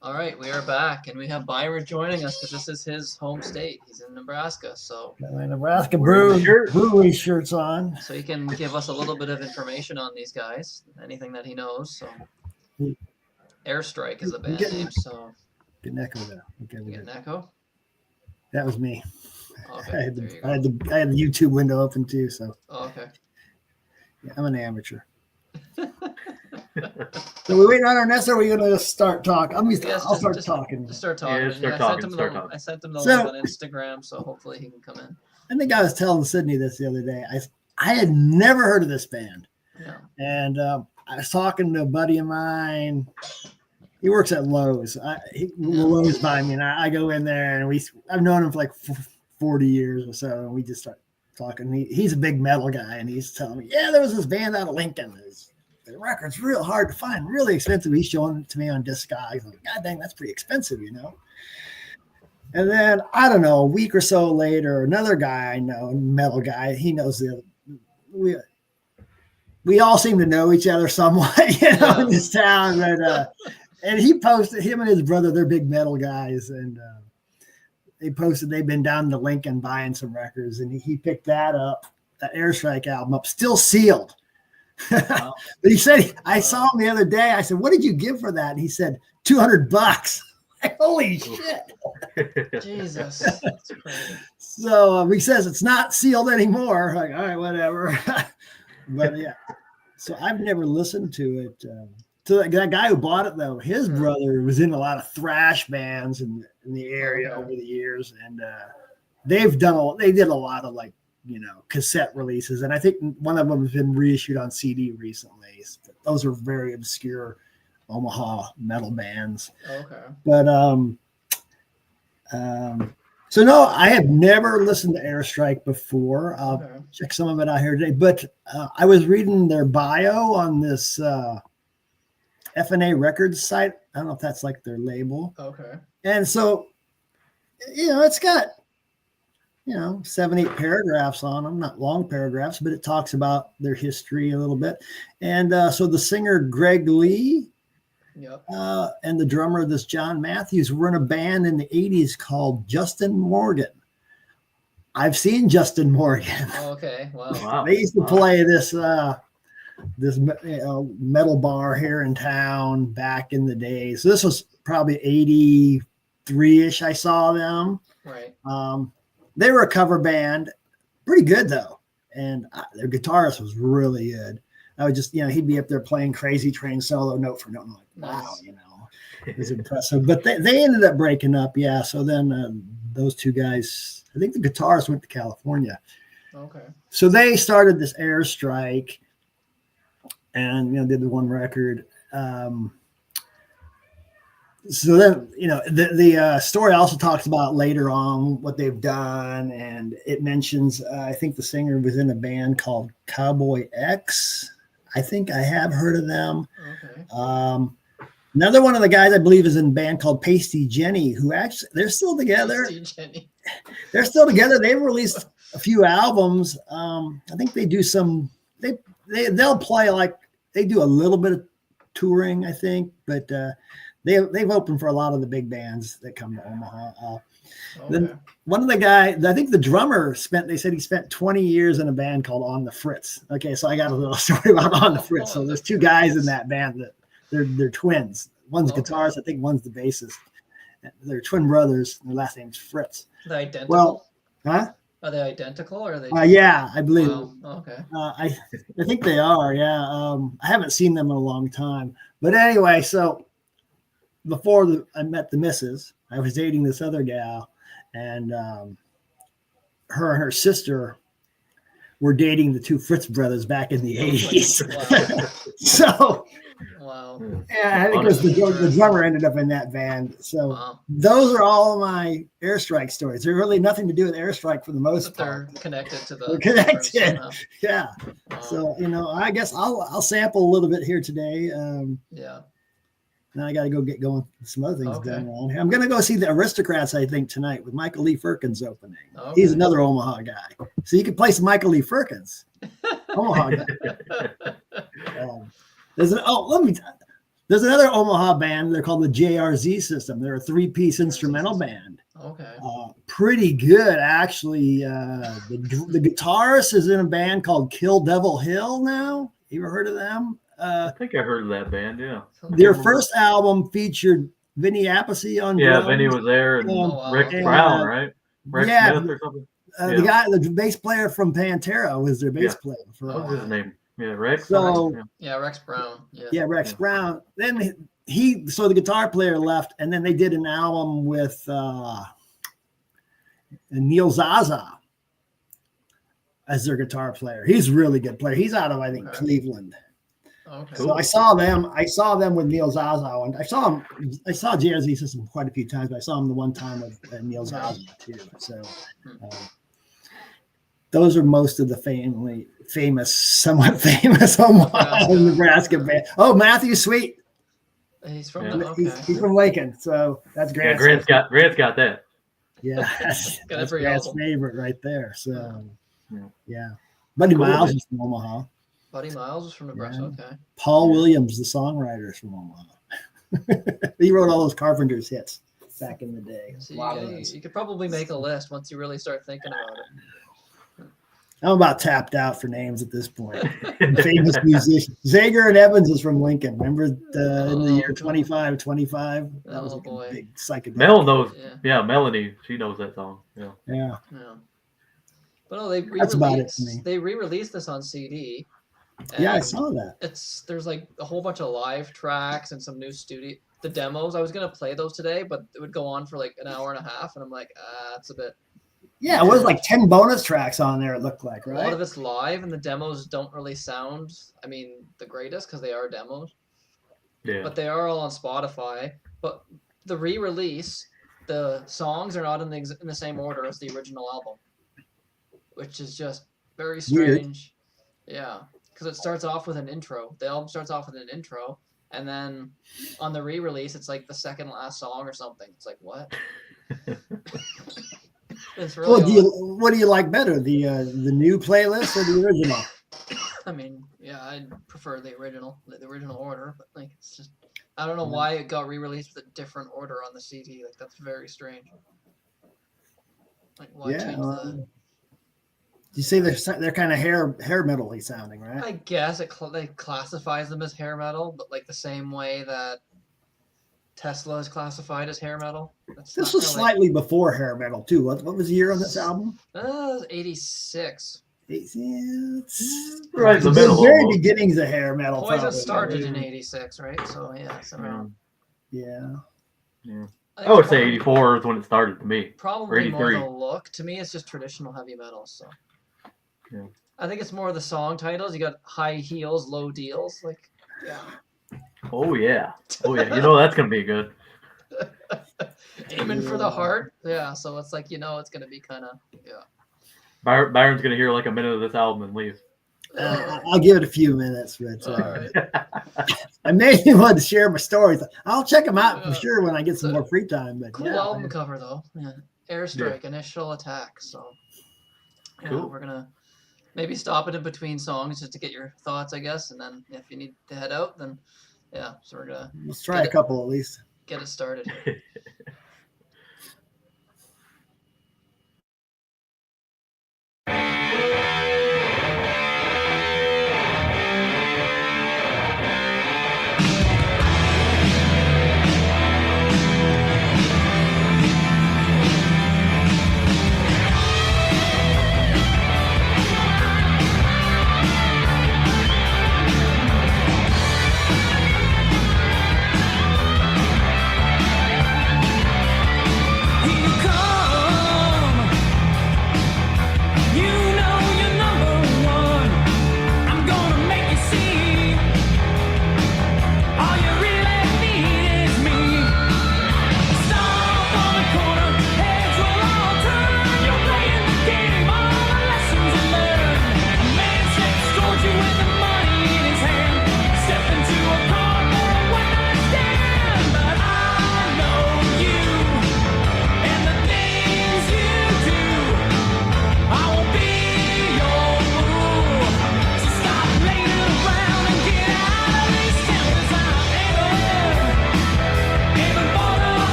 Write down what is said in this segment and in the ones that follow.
All right, we are back, and we have Byron joining us because this is his home state. He's in Nebraska, so Got my Nebraska Shirt. brewery shirts on. so he can give us a little bit of information on these guys, anything that he knows. So, Airstrike is the band name. So, Get an echo there. Okay, you we get good. an echo. That was me. Okay, I had there you I had the YouTube window open too, so go. Okay. yeah, I'm an amateur. So we waiting on our Nessa, or are we going to start talking? I'll start talking. Just start talking. Yeah, start talking. I sent him the So- link on Instagram, so hopefully he can come in. I think I was telling Sydney this the other day. I had never heard of this band, Yeah. and I was talking to a buddy of mine. He works at Lowe's. Lowe's by me, and I go in there, and I've known him for like 40 years or so, and we just start talking. He's a big metal guy, and he's telling me, yeah, there was this band out of Lincoln. The record's real hard to find, really expensive. He's showing it to me on Discogs. I'm like, God dang, that's pretty expensive, you know? And then, I don't know, a week or so later, another guy I know, metal guy, he knows we all seem to know each other somewhat, you know, in this town. But, and he posted, him and his brother, they're big metal guys, and they posted they've been down to Lincoln buying some records, and he picked that Airstrike album up, still sealed. Wow. But he said, I saw him the other day. I said, what did you give for that? And he said, $200. Like, holy shit. Jesus. That's crazy. So he says it's not sealed anymore. Like, all right, whatever. But yeah, so I've never listened to it. So that guy who bought it, though, his brother was in a lot of thrash bands in the area over the years. And they did a lot of like, you know, cassette releases. And I think one of them has been reissued on CD recently. Those are very obscure Omaha metal bands. Okay. But so no, I have never listened to Airstrike before. I'll check some of it out here today. But I was reading their bio on this F&A Records site. I don't know if that's like their label. Okay. And so, you know, it's got, 7-8 paragraphs on them, not long paragraphs, but it talks about their history a little bit. And so the singer Greg Lee and the drummer, this John Matthews, were in a band in the 80s called Justin Morgan. I've seen Justin Morgan. Okay. Wow. They used to play this metal bar here in town back in the day. So this was probably 83-ish. I saw them. Right. They were a cover band, pretty good though, and their guitarist was really good. I would just, he'd be up there playing Crazy Train solo note for note. I'm like, wow, it was impressive. But they ended up breaking up, yeah. So then those two guys, I think the guitarist went to California. Okay. So they started this Airstrike, and did the one record. So then, the story also talks about later on what they've done, and it mentions, I think the singer was in a band called Cowboy X. I think I have heard of them. Okay. Another one of the guys I believe is in a band called Pasty Jenny, who actually, they're still together. Pasty Jenny. They're still together. They've released a few albums. I think they do they'll play, like, they do a little bit of touring, I think, but they've opened for a lot of the big bands that come to Omaha. Then one of the guys, I think the drummer they said he spent 20 years in a band called On the Fritz. Okay, so I got a little story about On the Fritz. So there's two guys in that band that they're twins. One's guitarist, I think one's the bassist. They're twin brothers. And their last name's Fritz. Are they identical? Well, huh? Are they identical, or are they? Yeah, I believe. Wow. Okay. I think they are. Yeah. I haven't seen them in a long time, but anyway, so before I met the missus, I was dating this other gal, and her and her sister were dating the two Fritz brothers back in the 80s. Wow. So, Wow. yeah, I think it was the drummer ended up in that band. So those are all of my Airstrike stories. They're really nothing to do with Airstrike for the most part. They're connected to the. They're connected. Somehow. Yeah. Wow. So, I guess I'll sample a little bit here today. Yeah. Now I got to go get going with some other things going on here. I'm going to go see the Aristocrats, I think, tonight with Michael Lee Firkins opening. Okay. He's another Omaha guy. So you can play some Michael Lee Firkins. Omaha guy. There's another Omaha band. They're called the JRZ System. They're a 3-piece instrumental band. Okay. Pretty good, actually. The guitarist is in a band called Kill Devil Hill now. You ever heard of them? I think I heard of that band, yeah. Their first album featured Vinny Appice on drums. Vinny was there, and Rex Brown, right? Rex Smith or something. The bass player from Pantera was their bass player. What was his name? Yeah, Rex. So, Rex Brown. Rex Brown. Then so the guitar player left, and then they did an album with Neil Zaza as their guitar player. He's a really good player. He's out of, I think, Cleveland. Okay. So I saw them with Neil Zaza, and I saw JRZ System quite a few times, but I saw him the one time with Neil Zaza too. So those are most of the somewhat famous Omaha, Nebraska band. Oh, Matthew Sweet. He's from he's from Waken, so that's great. Yeah, Grant's got that. Yeah, that's Grant's favorite right there. So yeah. Buddy Miles is from Omaha. Buddy Miles is from Nebraska. Okay. Paul Williams, the songwriter, is from Omaha. He wrote all those Carpenters hits back in the day. So you could probably make a list once you really start thinking about it. I'm about tapped out for names at this point. Famous musicians. Zager and Evans is from Lincoln. Remember in the year 2525? That was a big psychedelic. Mel knows. Yeah, Melanie, she knows that song. Yeah. But no, that's about it for me. They re-released this on CD. Yeah, I saw that. There's like a whole bunch of live tracks and some new studio. The demos, I was gonna play those today, but it would go on for like an hour and a half, and I'm like, that's a bit. Yeah, it was like 10 bonus tracks on there. It looked like, right? A lot of it's live, and the demos don't really sound, the greatest because they are demos. Yeah. But they are all on Spotify. But the re-release, the songs are not in the same order as the original album, which is just very strange. Weird. Yeah, because it starts off with an intro. The album starts off with an intro, and then on the re-release, it's like the second last song or something. It's like, what? It's really what do you like better, the new playlist or the original? I prefer the original order, but like it's just I don't know why it got re-released with a different order on the CD. Like that's very strange. Like why change the? You say they're kind of hair metal-y sounding, right? I guess it classifies them as hair metal, but like the same way that Tesla is classified as hair metal. This was slightly before hair metal too. What was the year on this album? It was 86. Right in the middle. The very beginnings of hair metal. Poison started in 86, right? So yeah, it's around. Yeah. I would say 84 is when it started to me. Probably more the look. To me, it's just traditional heavy metal. So. Yeah. I think it's more of the song titles. You got high heels, low deals. Like, yeah. Oh yeah. That's gonna be good. Aiming for the heart. Yeah. So it's like it's gonna be kind of Byron's gonna hear like a minute of this album and leave. I'll give it a few minutes, but right. I mainly wanted to share my stories. I'll check them out for sure when I get some more free time. But cool album cover though. Yeah. Airstrike, Initial Attack. So cool. We're gonna maybe stop it in between songs just to get your thoughts, I guess, and then if you need to head out, then so we're gonna let's try a couple at least. Get it started here.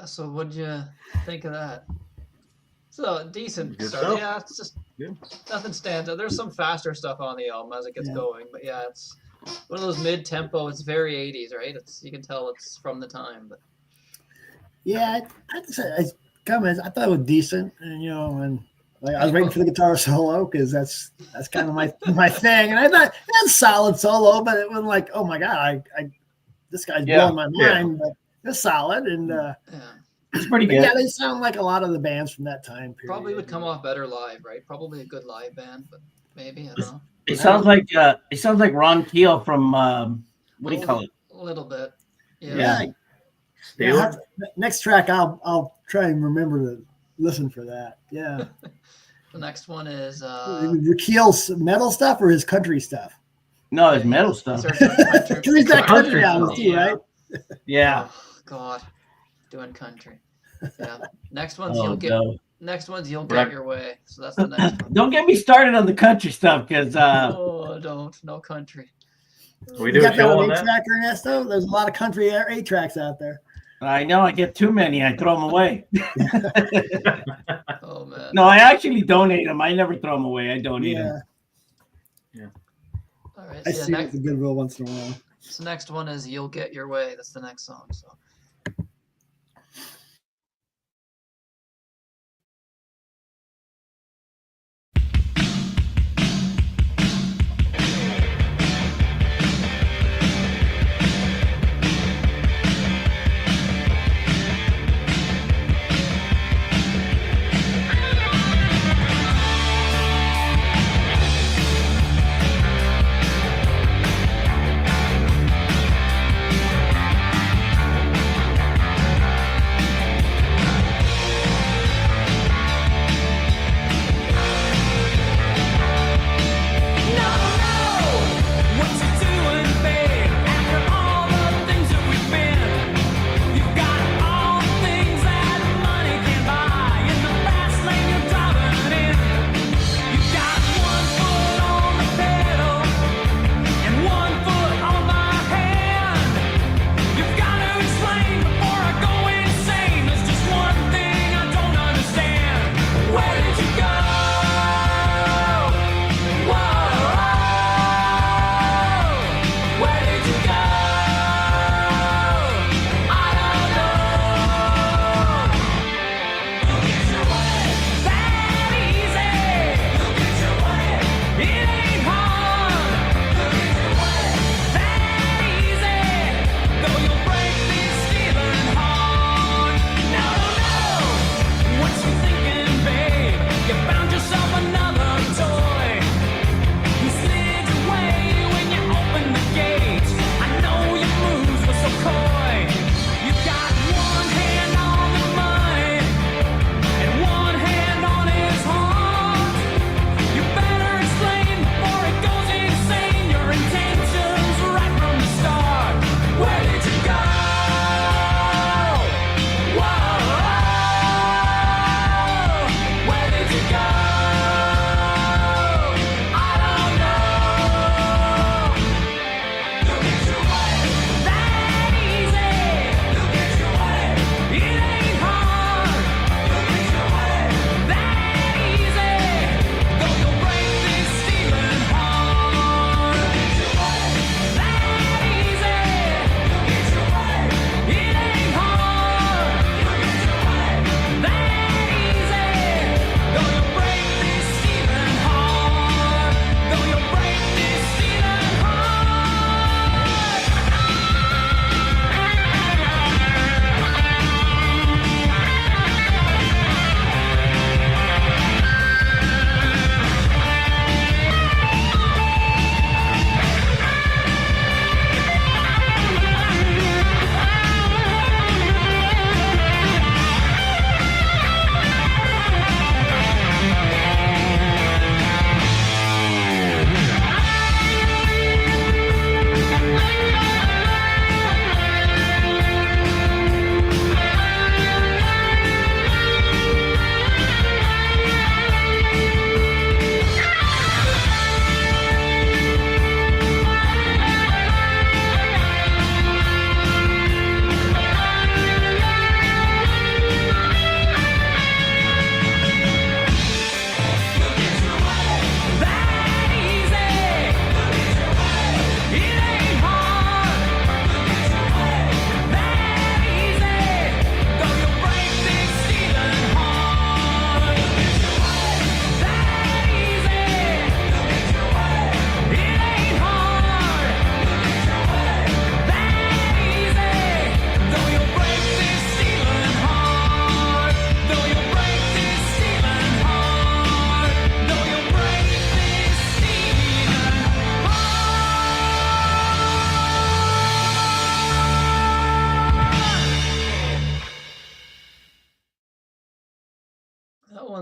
So what'd you think of that? So decent Good start. stuff. Yeah, it's just Yeah. nothing stands out. There's some faster stuff on the album as it gets going, but yeah, it's one of those mid-tempo. It's very 80s, right? It's you can tell it's from the time. But yeah, I'd say I thought it was decent, and and like I was waiting for the guitar solo because that's kind of my thing, and I thought that's solid solo, but it wasn't like, oh my god, I this guy's blowing my mind, but it's solid, and yeah, it's pretty good. Yeah, they sound like a lot of the bands from that time period. probably would come off better live, right? Probably a good live band, but maybe I don't know. It sounds like Ron Keel from what do you call it? A little bit. Yeah. Next track, I'll try and remember to listen for that. Yeah. The next one is Keel's metal stuff or his country stuff? No, it's metal stuff. He's got country albums too, right? Yeah. Oh, God, doing country. Yeah. Next one's you'll get your way. So that's the next one. Don't get me started on the country stuff because no country. We you do got a show on that that. Track, Ernesto? There's a lot of country 8 tracks out there. I know I get too many. I throw them away. Oh man. No, I actually donate them. I never throw them away. I donate them. Yeah. All right. I see it the Goodwill once in a while. So next one is "You'll Get Your Way." That's the next song. So.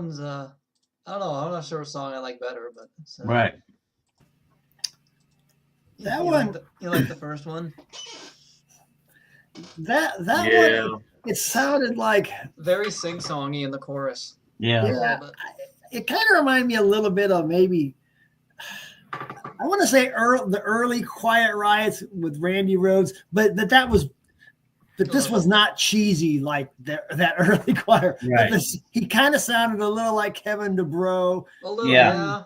one's I don't know. I'm not sure what song I like better, but it's, Right. That you one- you like the first one? That Yeah. one, it sounded like Very sing-songy in the chorus. Yeah. A Yeah. little bit. it kind of reminded me a little bit of maybe I want to say the early Quiet Riots with Randy Rhoads, but this was not cheesy like that early Quiet. Right. But he kind of sounded a little like Kevin DuBrow, A little, Yeah.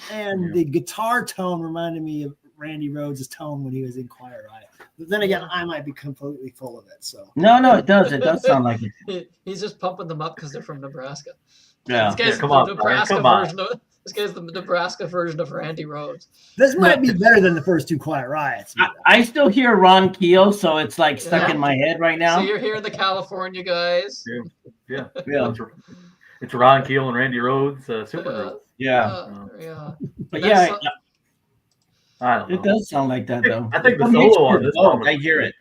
and the guitar tone reminded me of Randy Rhoads' tone when he was in Quiet Riot. But then again, I might be completely full of it. So No, it does. It does sound like it. He's just pumping them up because they're from Nebraska. Yeah. This guy's come the on, Brian, Nebraska come on. version of this guy's the Nebraska version of Randy Rhoads. this might be better than the first two Quiet Riots. I still hear Ron Keel, so it's like stuck Yeah. in my head right now. So you're hearing the California guys. Yeah. Yeah. It's Ron Keel and Randy Rhoads, Supergirl. Yeah. But That's yeah, so- I don't know. it does sound like that though. I think the It makes solo on me this go. one was- I hear it.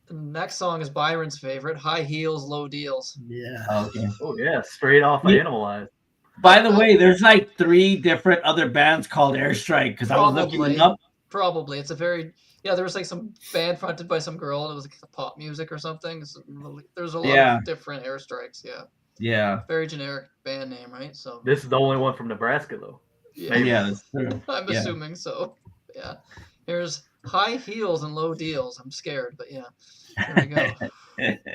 The next song is Byron's favorite, High Heels, Low Deals. Yeah. Okay. Oh yeah, straight off of Yeah. Animalize. By the way, there's like 3 different other bands called Airstrike because I was looking Probably. them up. Probably. It's a very there was like some band fronted by some girl and it was like pop music or something. There's a lot Yeah. of different Airstrikes, yeah. Yeah. Very generic band name, right? So This is the only one from Nebraska though. yeah. Maybe. Yeah, that's true. I'm Yeah. assuming so. Yeah. Here's High Heels and Low Deals. I'm scared, but yeah. There we go.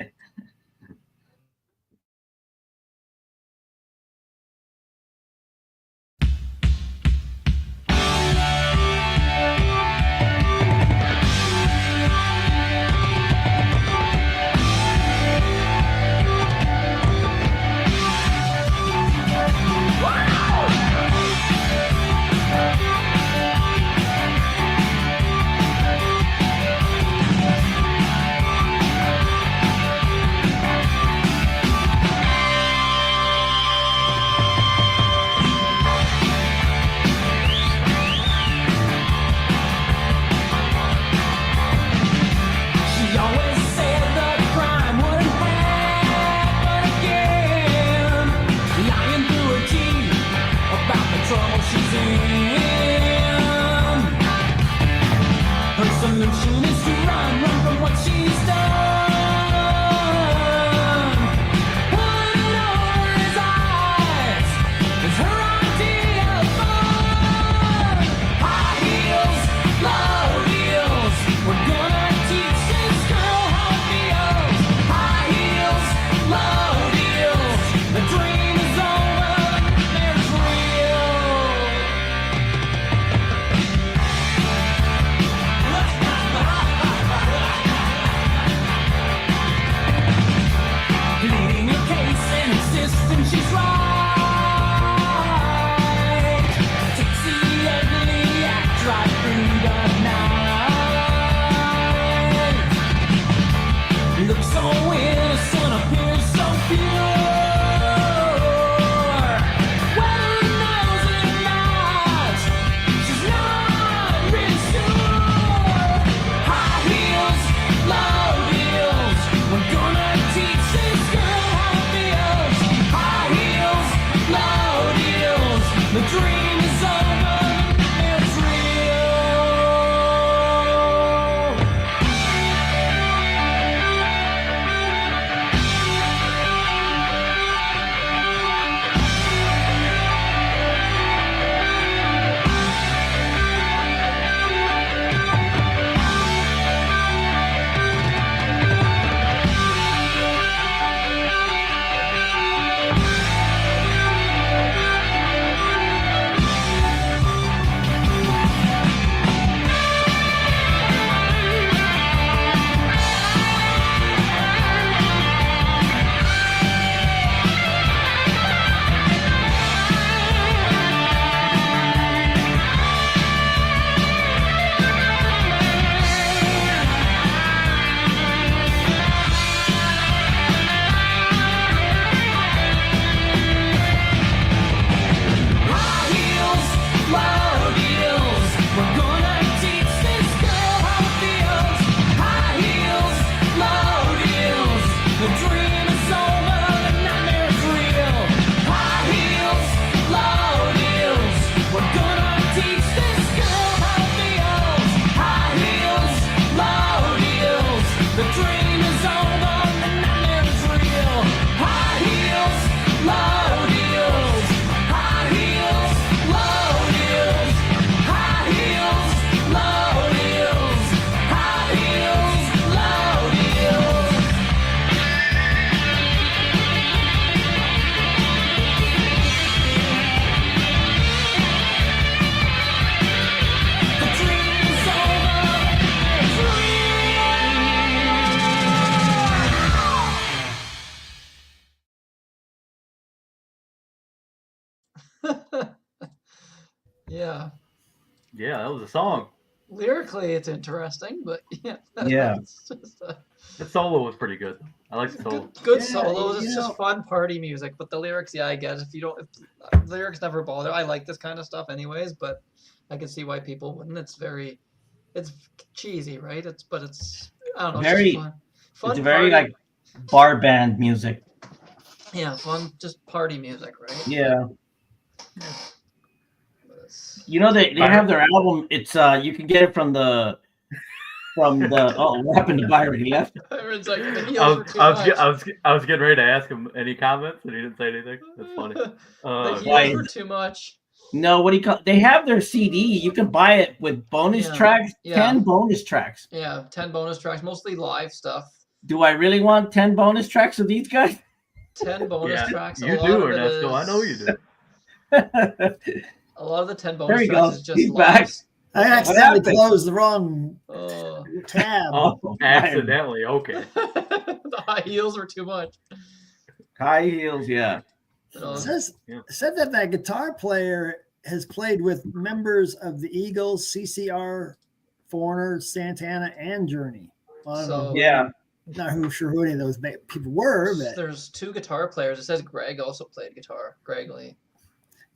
Yeah. Yeah, that was a song. Lyrically, it's interesting, but yeah. Yeah. It's just The solo was pretty good. I like the solo. good Yeah, solos. It's you just know- fun party music. But the lyrics, yeah, I guess if lyrics never bother. I like this kind of stuff, anyways. But I can see why people wouldn't. It's cheesy, right? It's I don't know. It's Very- just fun. Fun It's very party, like bar band music. yeah, fun, just party music, right? Yeah. But it's- You know they have their album. It's you can get it from the oh, what happened to Byron? He left. Byron's like, the I heels were was, too I, was, much. get- I was getting ready to ask him any comments, and he didn't say anything. That's funny. The Why heels is were it- too much. No, what do you call? They have their CD. You can buy it with bonus Yeah, tracks. yeah. 10 bonus tracks. Yeah, 10 bonus tracks, mostly live stuff. Do I really want 10 bonus tracks of these guys? 10 bonus Yeah, tracks. you do, Ernesto. I know you do. A lot of the 10 There bonus he tracks goes. is just He's live. back. I accidentally happened? closed the wrong Oh. tab. Oh, Accidentally, okay. The high heels were too much. high heels. Yeah. So, It said that guitar player has played with members of the Eagles, CCR, Foreigner, Santana, and Journey. Well, I don't know. Yeah. Not sure who any of those people were, but there's 2 guitar players. It says Greg also played guitar. Greg Lee.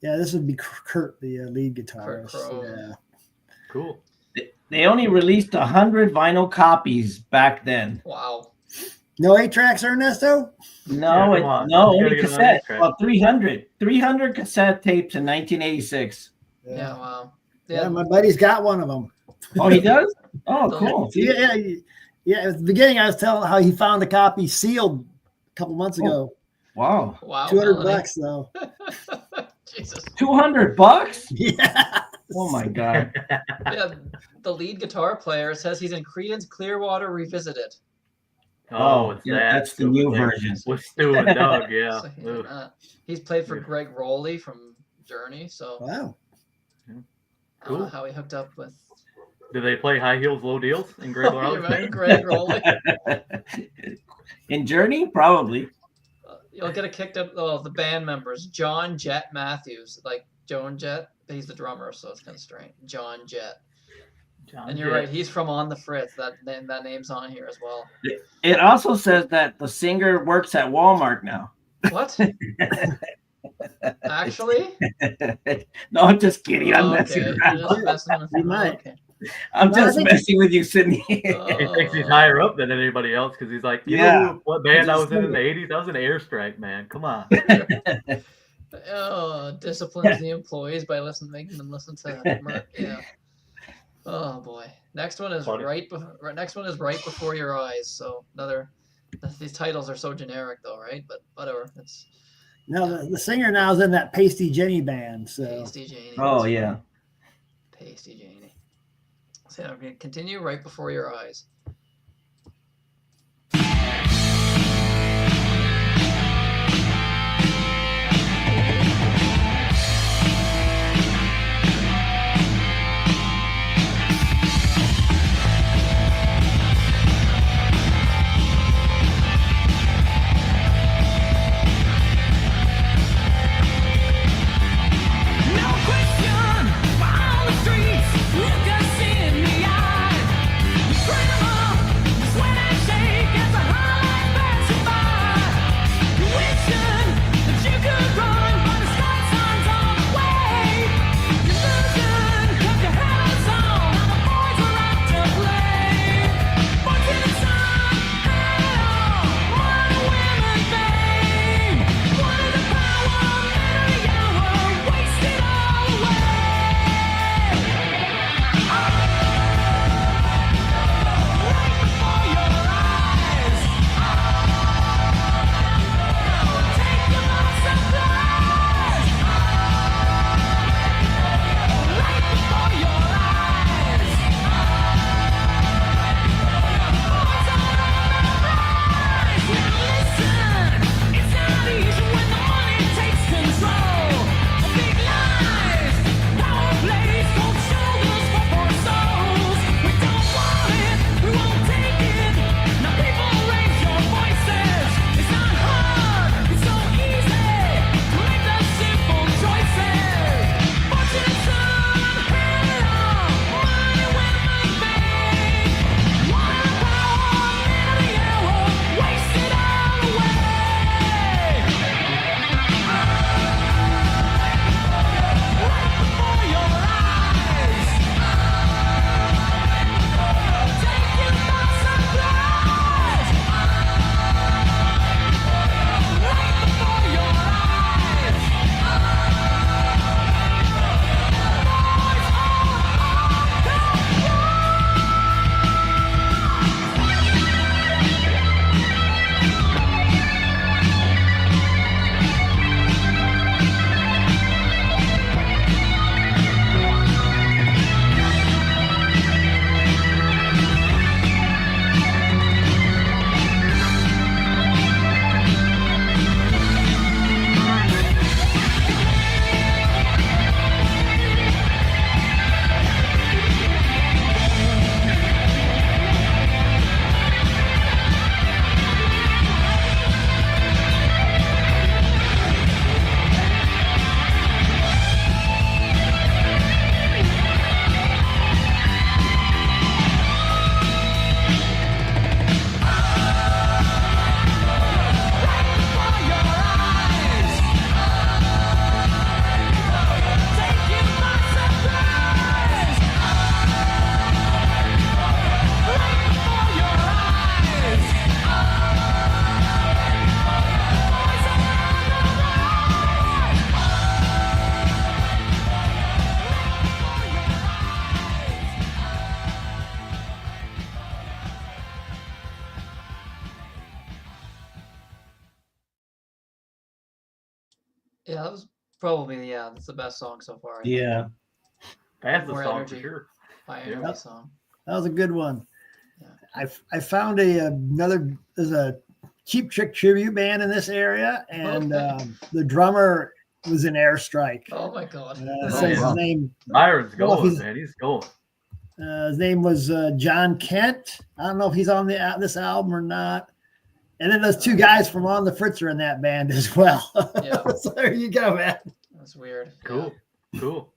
yeah, this would be Kurt, the lead guitarist. Crow. Yeah. Cool. They only released 100 vinyl copies back then. Wow. No 8-tracks, Ernesto? No, Yeah, come on. no, You gotta only get on cassette. that track. Well, 300 cassette tapes in 1986. Yeah, wow. Yeah, my buddy's got one of them. Oh, he does? Oh, cool. Yeah. At the beginning, I was telling how he found a copy sealed a couple months ago. Wow. Wow. $200 Melanie. though. Jesus. $200? Yeah. Oh my God. Yeah, the lead guitar player says he's in Creedence Clearwater Revisited. Oh, it's yeah, that. that's the new stupid thing. version. With Stu and Doug, yeah. So he's, in Ugh. that. He's played for Yeah. Greg Rowley from Journey, so Wow. I don't Cool. know how he hooked up with Do they play high heels, low deals in Greg you Rowley's right, band? Greg Rowley. In Journey? Probably. You'll get a kicked up. Oh, the band members: John Jet Matthews, like Joan Jett. But he's the drummer, so it's kind of strange. John Jett. John And you're Jett. right. He's from On the Fritz. That name's on here as well. It also says that the singer works at Walmart now. What? Actually? No, I'm just kidding. I'm Oh, messing okay. around. You're just messing with You me. might. Okay. I'm No, I just think- messing with you, Sydney. He thinks he's Oh. higher up than anybody else because he's like, you Yeah. know what band I Just was in the think- 80s? I was in Airstrike, man. Come on. Oh, disciplines the employees by making them listen to Merc. Yeah. Oh boy. Next one is Funny. right before your eyes. So these titles are so generic though, right? But whatever. It's No, the singer now is in that Pasty Jenny band. So Pasty Janie. Oh, yeah. Pasty Janie. So I'm gonna continue right before your eyes. No question, on the streets, look us in the eye. Incredible, sweat and shake as the highlight Yeah, that was probably that's the best song so far. I think. Yeah. That's the More song energy. for sure. High Yeah. energy song. That was a good one. Yeah. I found there's a Cheap Trick tribute band in this area, and Okay. the drummer was in Airstrike. Oh my god. Says wow. his name. Byron's Well, if going, he's- man. He's going. His name was John Kent. I don't know if he's on this album or not. And then those two guys from On the Fritz are in that band as well. Yeah. So there you go, man. That's weird. Cool. Cool.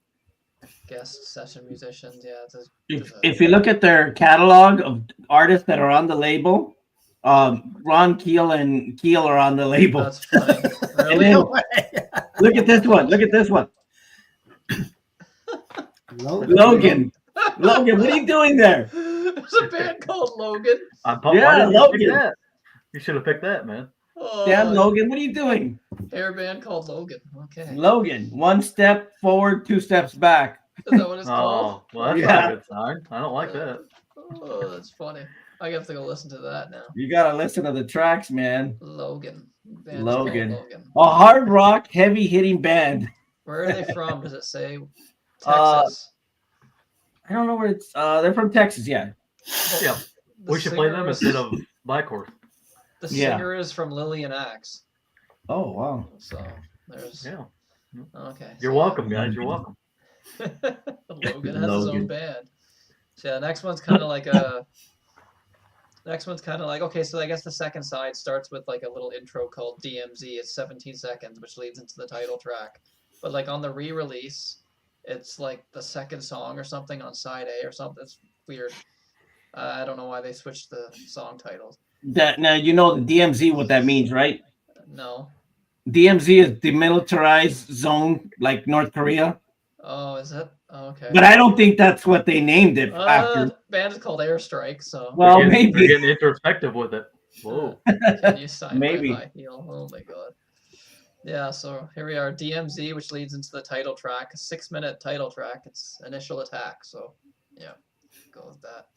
Guest session musicians. Yeah. If you look at their catalog of artists that are on the label, Ron Keel and Keel are on the label. That's funny. And Really? then, No way. look at this one. Look at this one. Logan. Logan, what are you doing there? There's a band called Logan. I'm pumped. Yeah, Why didn't you pick Logan. that? You should have picked that, man. Oh, Damn, Logan, what are you doing? hair band called Logan. Okay. Logan, 1 step forward, 2 steps back. Is that what it's called? Oh, well, that's Yeah. not a good sign. I don't like that. Oh, that's funny. I have to go listen to that now. You gotta listen to the tracks, man. Logan. Band is Logan. called Logan. A hard rock, heavy hitting band. Where are they from? Does it say Uh, Texas? I don't know where it's. They're from Texas, yeah. Yeah. The We should play them singer is- instead of Black Horse. The Yeah. singer is from Lillian Axe. Oh wow. So there's Yeah. okay. You're so- welcome, guys. You're welcome. Logan has his Logan. own band. So yeah, next one's kind of like okay, so I guess the second side starts with like a little intro called DMZ. It's 17 seconds, which leads into the title track. But like on the re-release, it's like the second song or something on side A or something. It's weird. I don't know why they switched the song titles. That now you know the DMZ what that means, right? No. DMZ is demilitarized zone, like North Korea. Oh, is it? Oh, okay. But I don't think that's what they named it after. Band is called Airstrike, so Well, They're maybe. getting introspective with it. Whoa. can you sign Maybe. my heel? Oh my god. Yeah, so here we are, DMZ, which leads into the title track, a 6-minute title track. It's Initial Attack, so yeah, go with that.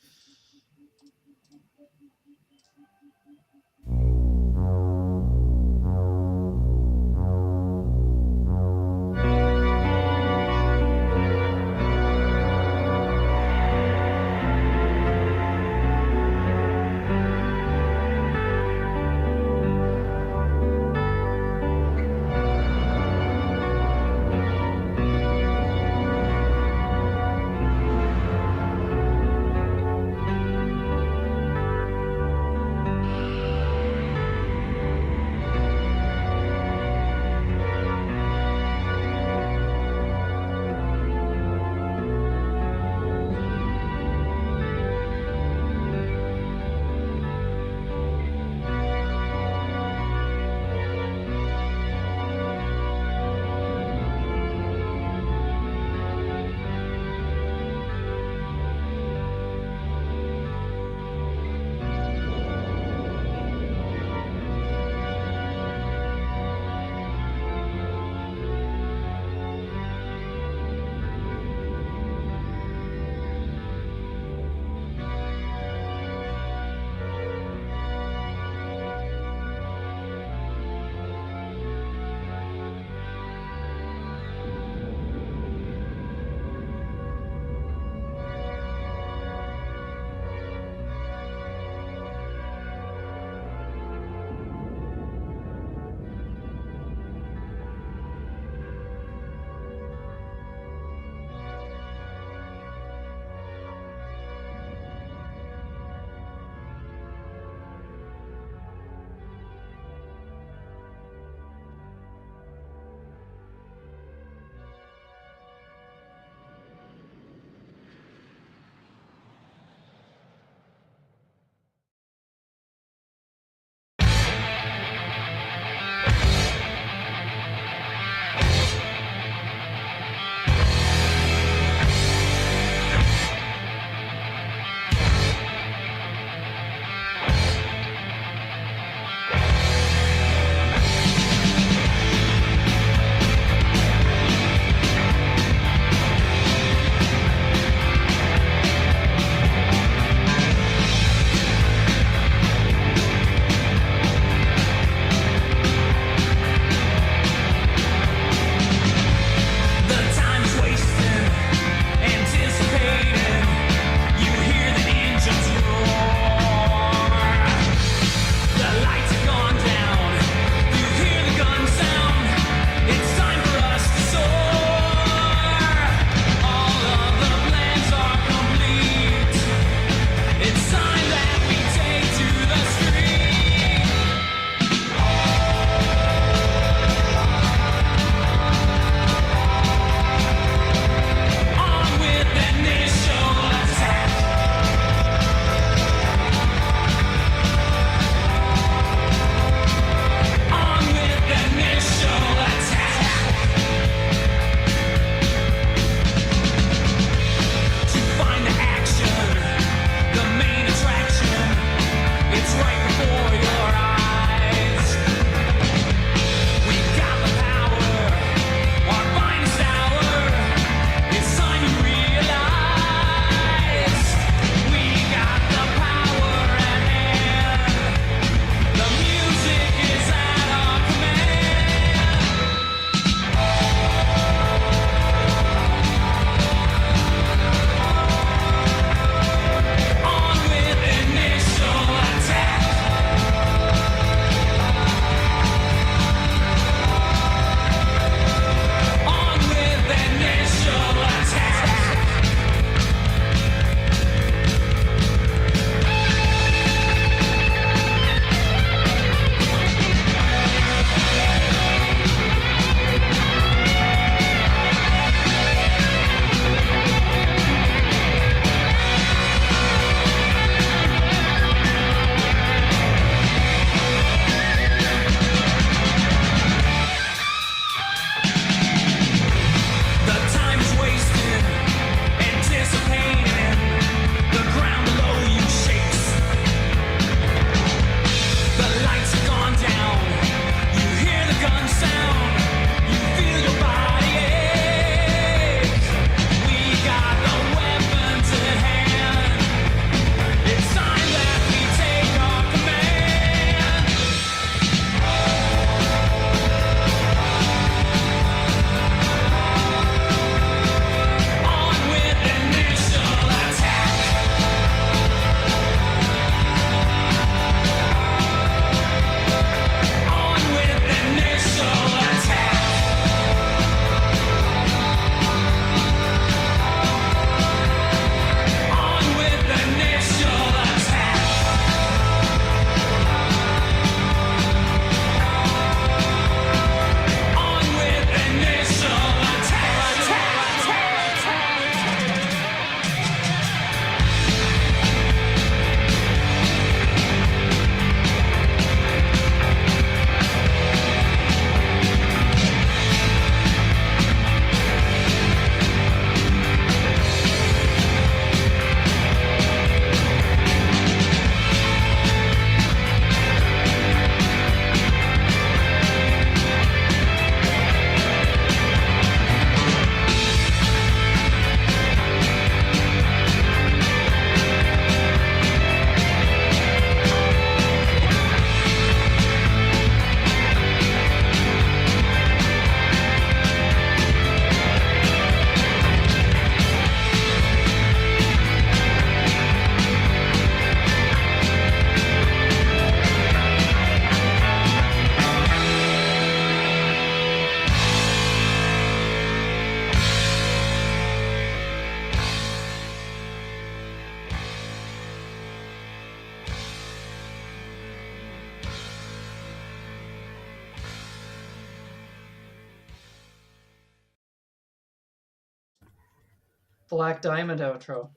Black Diamond outro.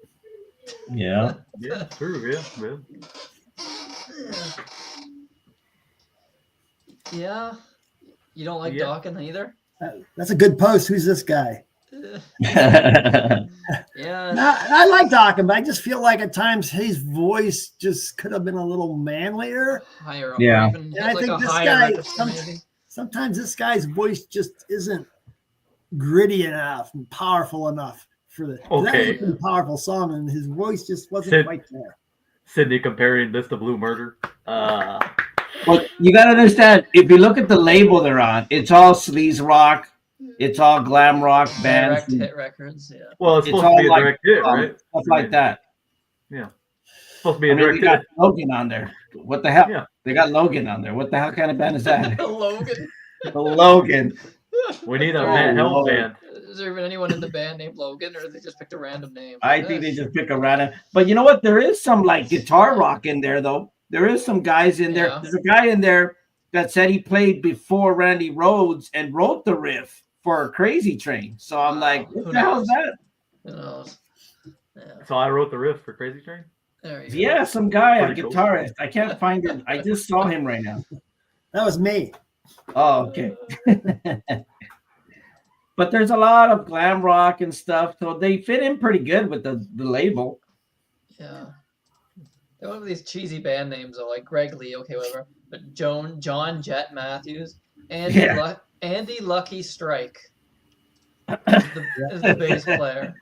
Yeah. Yeah, true. Yeah. Yeah. You don't like Yeah. Dawkins either? That's a good post. Who's this guy? Yeah. I like Dawkins, but I just feel like at times his voice just could have been a little manlier. Higher up. Yeah. Or even And hit I like think a this higher guy, register, maybe. sometimes this guy's voice just isn't gritty enough and powerful enough for the. That was Okay. a pretty powerful song, and his voice just wasn't quite there. Sydney comparing this to Blue Murder. Well, you got to understand, if you look at the label they're on, it's all sleaze rock, it's all glam rock bands, Direct hit records, yeah. Well, it's It's supposed to be a all like, direct hit, right? stuff like that. Yeah. Supposed to be I a mean, direct you got hit. Logan on there. What the hell? Yeah. They got Logan on there. What the hell kind of band is that? Logan. Logan. We need a Oh, Matt Helm Lord. band. Is there even anyone in the band named Logan, or they just picked a random name? I think they just pick a random. But you know what? There is some like guitar rock in there, though. There is some guys in there. Yeah. There's a guy in there that said he played before Randy Rhoads and wrote the riff for Crazy Train. So I'm like, what Who the hell is knows? that? Who knows? Yeah. So I wrote the riff for Crazy Train. There you go. Yeah, some guy, a Pretty cool. guitarist. I can't find it. I just saw him right now. That was me. Oh, okay. But there's a lot of glam rock and stuff, so they fit in pretty good with the label. Yeah. They have these cheesy band names though, like Greg Lee, okay, whatever. But John Jet Matthews, Andy Lucky Strike is the bass player.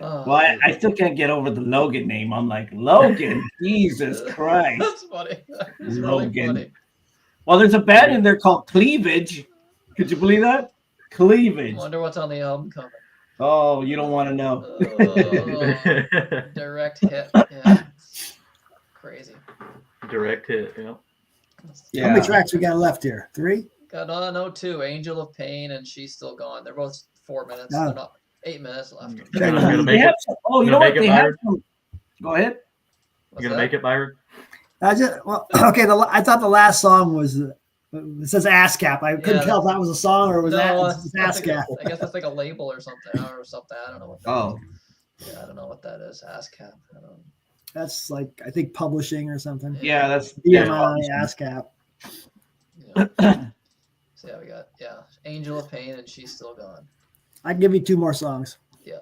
Oh, Well, I still can't get over the Logan name. I'm like, Logan, Jesus Christ. that's funny. That's really Logan. funny. Well, there's a band in there called Cleavage. Could you believe that? Cleavage. Wonder what's on the album cover. Oh, you don't want to know. Oh, direct hit. Yeah. Crazy. Direct hit. Yeah. How Yeah. many tracks we got left here? 3? Got no two. Angel of Pain and She's Still Gone. They're both 4 minutes. Oh. They're not 8 minutes left. You gonna They make have it? some, oh, you You know gonna what? make it, They have Byron? some. Go ahead. What's You gonna that? make it, Byron? Okay. I thought the last song was. It says ASCAP. I couldn't Yeah, tell if that was a song or was that that's ASCAP. I guess that's like a label or something. I don't know what that Oh, is. Yeah, I don't know what that is. ASCAP. I don't That's like, I think, publishing or something. yeah, that's BMI, ASCAP. Yeah. So yeah, we got Angel of Pain and She's Still Gone. I can give you 2 more songs. Yeah.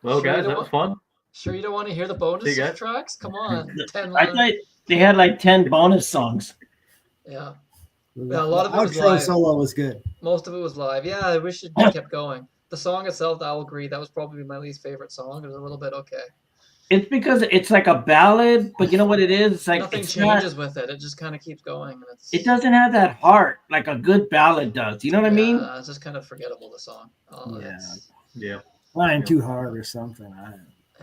Well, guys, that was fun. Sure, you don't want to hear the bonus See you guys. tracks? Come on, 10 I thought they had like 10 bonus songs. Yeah. Yeah, a lot of it was outro live. solo was good. Most of it was live. Yeah, I wish it kept going. The song itself, I'll agree, that was probably my least favorite song. It was a little bit okay. It's because it's like a ballad, but you know what it is? It's like Nothing it's changes with it. It just kind of keeps going. And it doesn't have that heart like a good ballad does. You know what I mean? It's just kind of forgettable, the song. Yeah. Flying too hard or something.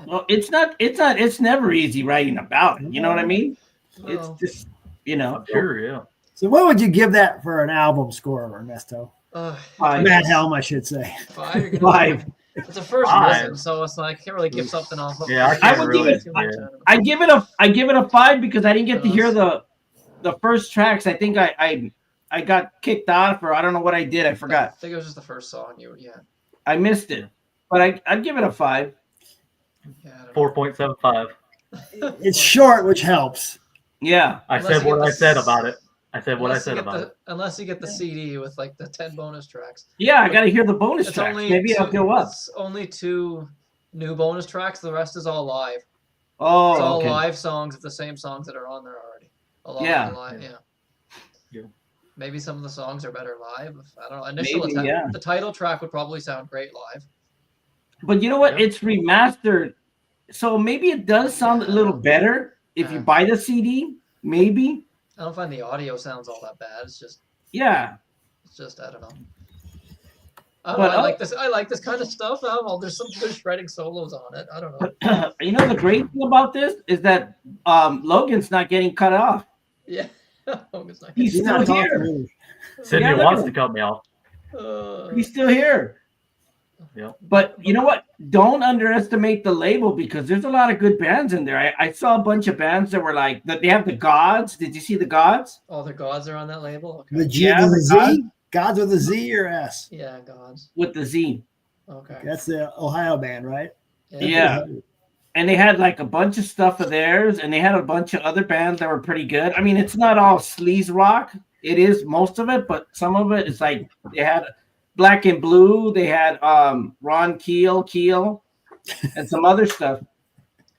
Well, it's never easy writing a ballad. You know what I mean? No. It's just, you know. Sure, yeah. So what would you give that for an album score, Ernesto? Matt Helm, I should say. 5. 5. It's a first listen, so it's like I can't really give something off. Yeah, I would give it. I give it a 5 because I didn't get to hear the first tracks. I think I got kicked off, or I don't know what I did. I forgot. I think it was just the first song. I missed it, but I'd give it a 5. Yeah, 4.75. It's short, which helps. Yeah, I said what I said about it. I said what I said about it. Unless you get the CD with like the 10 bonus tracks. Yeah, I got to hear the bonus tracks. Maybe I'll go up. It's only 2 new bonus tracks. The rest is all live. Oh, it's all okay. live songs. It's the same songs that are on there already. A lot Yeah. of live, Yeah. Maybe some of the songs are better live. I don't know. The title track would probably sound great live. But you know what? It's remastered, so maybe it does sound a little better if you buy the CD. Maybe. I don't find the audio sounds all that bad. It's just I don't know. I like this. I like this kind of stuff. There's some good shredding solos on it. I don't know. You know the great thing about this is that Logan's not getting cut off. Yeah. Hogan's not He's He's still not talking here. English. Sydney Yeah, look wants at to him. cut me off. He's still here. Yeah. But you know what? Don't underestimate the label because there's a lot of good bands in there. I saw a bunch of bands that were like that. They have the Gods. Did you see the Gods? Oh, the gods are on that label? Okay. The G, Yeah, the the Z? Gods with a Z or S? Yeah, gods. With the Z. Okay. That's the Ohio band, right? Yeah. And they had like a bunch of stuff of theirs, and they had a bunch of other bands that were pretty good. I mean, it's not all sleaze rock. It is most of it, but some of it is like they had Black and Blue. They had Ron Keel, and some other stuff.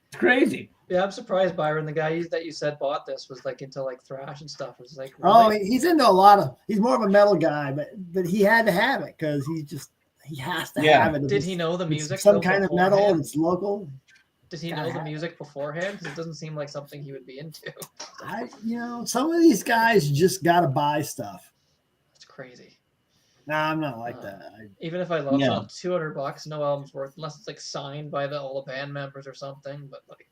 It's crazy. Yeah, I'm surprised, Byron. The guy that you said bought this was like into like thrash and stuff. It's like, Oh, really? he's into a lot of. He's more of a metal guy, but he had to have it because he has to Yeah. have it. Did he know the It's music? some though, kind of metal. beforehand? It's local. Did he know the music beforehand? Because it doesn't seem like something he would be into. Some of these guys just got to buy stuff. It's crazy. Nah, I'm not like that. Even if I love Yeah. something, $200, no album's worth unless it's like signed by all the band members or something. But like,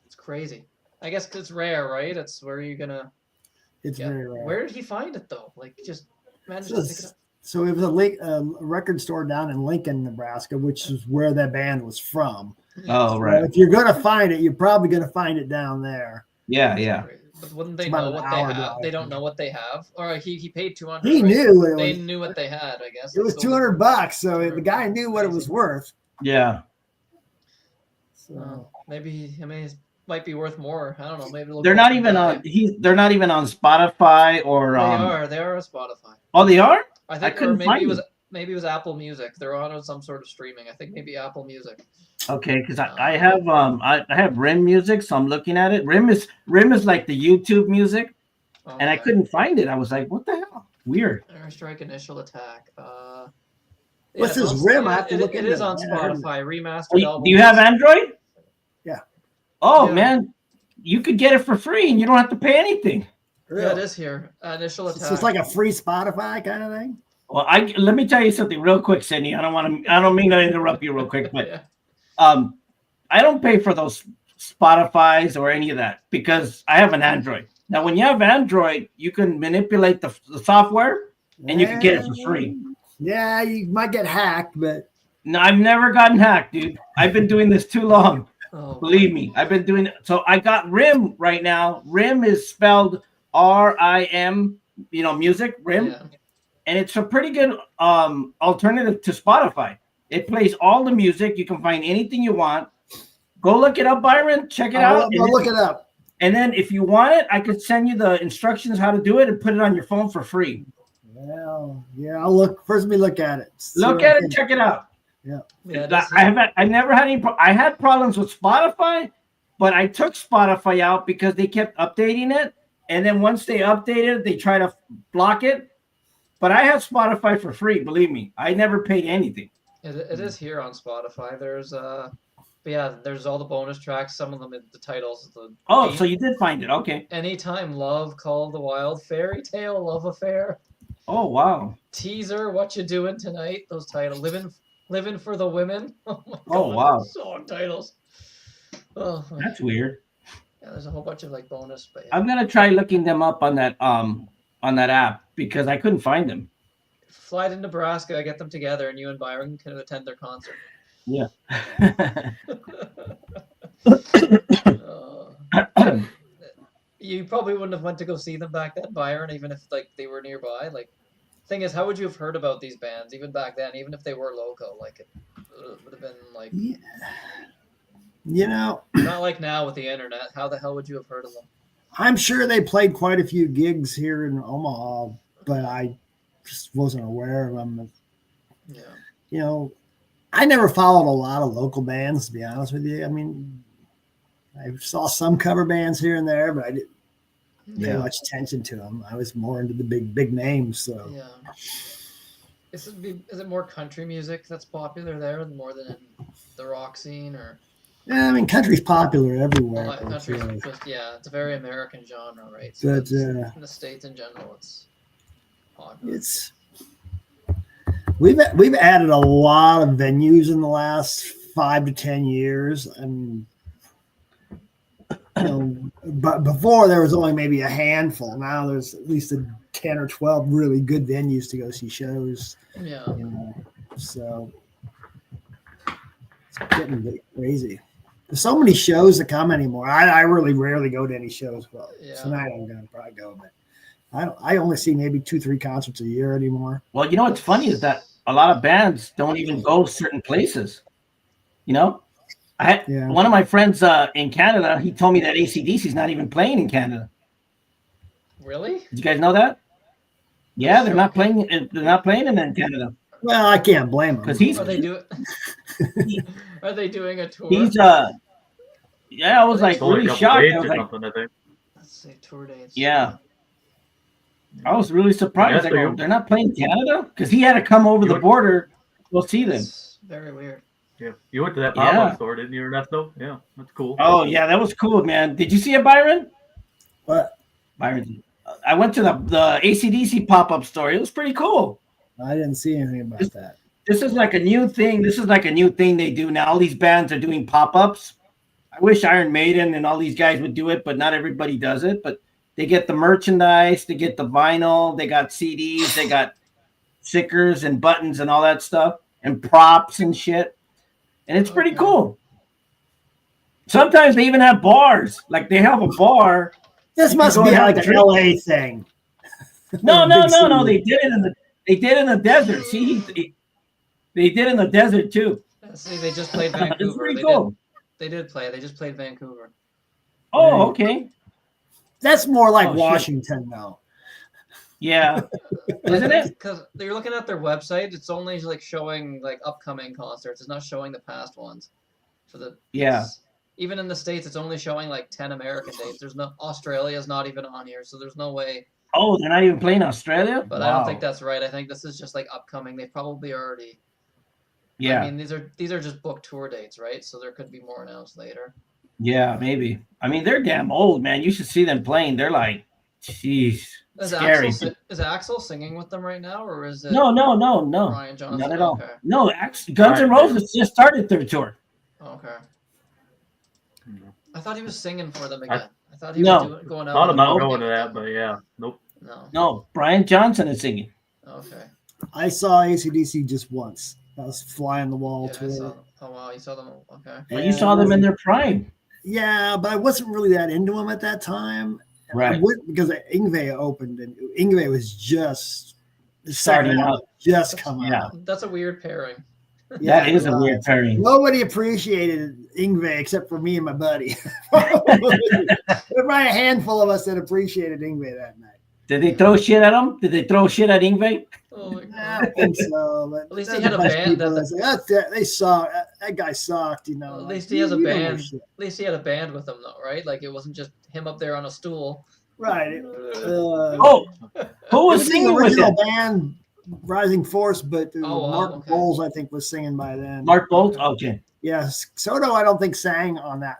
it's crazy. I guess 'cause it's rare, right? It's where you're gonna. It's Yeah. very rare. Where did he find it though? Like, just managed So to pick it up. So it was a record store down in Lincoln, Nebraska, which is where that band was from. Oh, So right. if you're gonna find it, you're probably gonna find it down there. Yeah, yeah. But wouldn't they It's about know an what they hour have? drive. They don't know what they have. Or he paid 200. He right? knew what it They was. knew what they had. I guess It was Let's go $200, so the 200 guy knew what it was crazy. worth. Yeah. So Well, maybe it might be worth more. I don't know. Maybe it'll They're go not up even in on value. they're not even on Spotify or They are on Spotify. Oh, they are? I think, or couldn't maybe find it was Apple Music. They're on some sort of streaming. I think maybe Apple Music. Okay, because I have I have RIM music, so I'm looking at it. RIM is like the YouTube music, and I Okay. couldn't find it. I was like, what the hell? Weird. Airstrike Initial Attack. What's yeah, this it's RIM? I have to look it into is that. on Yeah, I heard Spotify. Remastered Oh, album. do you have Android? Yeah. Oh Yeah. man, you could get it for free, and you don't have to pay anything. Yeah, it is here. Initial Attack. So it's like a free Spotify kind of thing. Well, let me tell you something real quick, Sydney. I don't mean to interrupt you real quick, but Yeah. I don't pay for those Spotify's or any of that because I have an Android. Now, when you have Android, you can manipulate the software and you can get it for free. Yeah, you might get hacked, but No, I've never gotten hacked, dude. I've been doing this too long. Oh, Believe me, I've been doing it. So I got RIM right now. RIM is spelled RIM, music, RIM. Yeah. And it's a pretty good alternative to Spotify. It plays all the music. You can find anything you want. Go look it up, Byron. Check it out. I'll look it up. And then if you want it, I could send you the instructions how to do it and put it on your phone for free. Well, yeah, I'll look. First, let me look at it. See Look what at I it, can- check it out. Yeah, it is I never had any. I had problems with Spotify, but I took Spotify out because they kept updating it, and then once they updated it, they try to block it. But I have Spotify for free. Believe me, I never paid anything. It is here on Spotify. There's but yeah, there's all the bonus tracks. Some of them, the titles. Oh, so you did find it? Okay. Anytime Love, Call of the Wild, Fairy Tale, Love Affair, Oh wow. Teaser, What You Doing Tonight. Those titles, Living for the Women. Oh my Oh, God, wow. song titles. Oh, That's weird. yeah, there's a whole bunch of like bonus. But yeah. I'm gonna try looking them up on that app because I couldn't find them. Fly to Nebraska, get them together, and you and Byron can attend their concert. Yeah. You probably wouldn't have went to go see them back then, Byron, even if like they were nearby. Like, thing is, how would you have heard about these bands even back then, even if they were local? Like, it would have been like not like now with the internet. How the hell would you have heard of them? I'm sure they played quite a few gigs here in Omaha, but I just wasn't aware of them. Yeah. I never followed a lot of local bands, to be honest with you. I mean, I saw some cover bands here and there, but I didn't pay much attention to them. I was more into the big names. So Yeah. Is it more country music that's popular there more than in the rock scene, or? yeah, I mean, country's popular everywhere. Well, country so- is just it's a very American genre, right? So But in the States in general, it's popular. we've added a lot of venues in the last 5 to 10 years, and But before there was only maybe a handful. Now there's at least 10 or 12 really good venues to go see shows. Yeah. So it's getting a bit crazy. There's so many shows that come anymore. I really rarely go to any shows. Well, tonight I'm going to probably go, but I only see maybe 2-3 concerts a year anymore. Well, you know what's funny is that a lot of bands don't even go certain places. One of my friends in Canada, he told me that AC/DC's not even playing in Canada. Really? Did you guys know that? Yeah, they're not playing. They're not playing him in Canada. Well, I can't blame him because Are they doing a tour? He's I was like really shocked. I was like, let's see, tour dates. Yeah. I was really surprised. They're not playing Canada because he had to come over the border to go see them. It's very weird. Yeah, you went to that pop-up store, didn't you, Ernesto? Yeah, that's cool. Oh yeah, that was cool, man. Did you see it, Byron? What? Byron, I went to the AC/DC pop-up store. It was pretty cool. I didn't see anything about that. This is like a new thing. This is like a new thing they do now. All these bands are doing pop-ups. I wish Iron Maiden and all these guys would do it, but not everybody does it. But they get the merchandise, they get the vinyl, they got CDs, they got stickers and buttons and all that stuff, and props and shit. And it's pretty cool. Sometimes they even have bars. Like they have a bar. This must be like an LA thing. No. They did it in the desert. See, they did in the desert too. See, they just played Vancouver. It's pretty cool. They did play. They just played Vancouver. Oh, okay. That's more like Washington, though. Yeah, isn't it? Because you're looking at their website, it's only like showing like upcoming concerts. It's not showing the past ones. Even in the States, it's only showing like 10 American dates. There's no Australia's not even on here, so there's no way. Oh, they're not even playing Australia? But I don't think that's right. I think this is just like upcoming. They probably already. Yeah. I mean, these are just booked tour dates, right? So there could be more announced later. Yeah, maybe. I mean, they're damn old, man. You should see them playing. They're like, jeez, scary. Is Axl singing with them right now, or is it? No. Brian Johnson. Not at all. Okay. No, Guns N' Roses just started their tour. Okay. I thought he was singing for them again. I thought he was going out. Thought about going to that, but yeah, nope. No, Brian Johnson is singing. Okay. I saw AC/DC just once. That was fly on the wall tour. Oh wow, you saw them. Okay. Well, you saw them in their prime. Yeah, but I wasn't really that into them at that time. Right. Because Yngwie opened, and Yngwie was just starting out. Just coming out. That's a weird pairing. That is a weird pairing. Nobody appreciated Yngwie except for me and my buddy. There were probably a handful of us that appreciated Yngwie that night. Did they throw shit at him? Did they throw shit at Yngwie? Oh my God. I think so. But at least he had a band. They sucked. That guy sucked, you know. At least he has a band. At least he had a band with him, though, right? Like it wasn't just him up there on a stool. Right. Who was singing with him? Band, Rising Force, but Mark Bowles, I think, was singing by then. Mark Bowles? Okay. Yes. Soto, I don't think, sang on that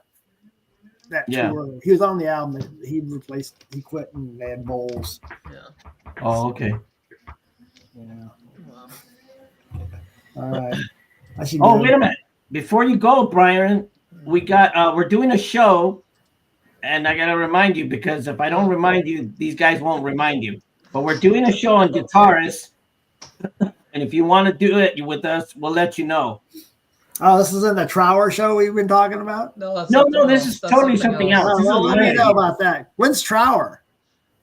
tour. He was on the album that he quit, and they had Bowles. Yeah. Oh, okay. Yeah. Wow. All right. Wait a minute. Before you go, Brian, we're doing a show, and I gotta remind you, because if I don't remind you, these guys won't remind you. But we're doing a show on guitarists, and if you want to do it with us, we'll let you know. Oh, this is in the Trower show we've been talking about? No, this is totally something else. Let me know about that. When's Trower?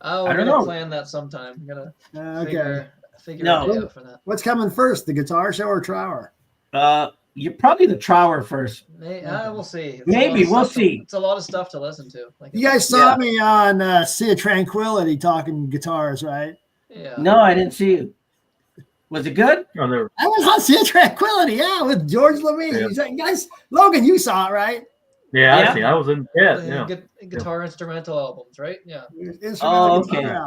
Oh, we're gonna plan that sometime. I'm gonna figure it out for that. What's coming first, the guitar show or Trower? You're probably the Trower first. We'll see. Maybe we'll see. It's a lot of stuff to listen to. You guys saw me on Sea of Tranquility talking guitars, right? Yeah. No, I didn't see you. Was it good? I was on Sea of Tranquility, with George Levine. Yeah. Guys, Logan, you saw it, right? Yeah, I see. I was in guitar instrumental albums, right? Yeah. Okay.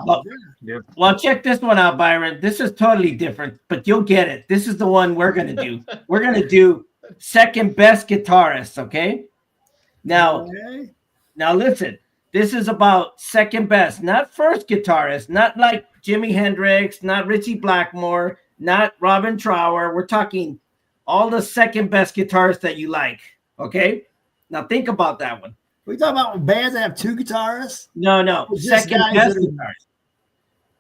Well, check this one out, Byron. This is totally different, but you'll get it. This is the one we're gonna do. We're gonna do second best guitarist. Okay. Now listen. This is about second best, not first guitarist, not like Jimi Hendrix, not Richie Blackmore, not Robin Trower. We're talking all the second best guitarists that you like. Okay. Now think about that one. We talking about bands that have 2 guitarists? No, It's just second guys best that are- guitarist.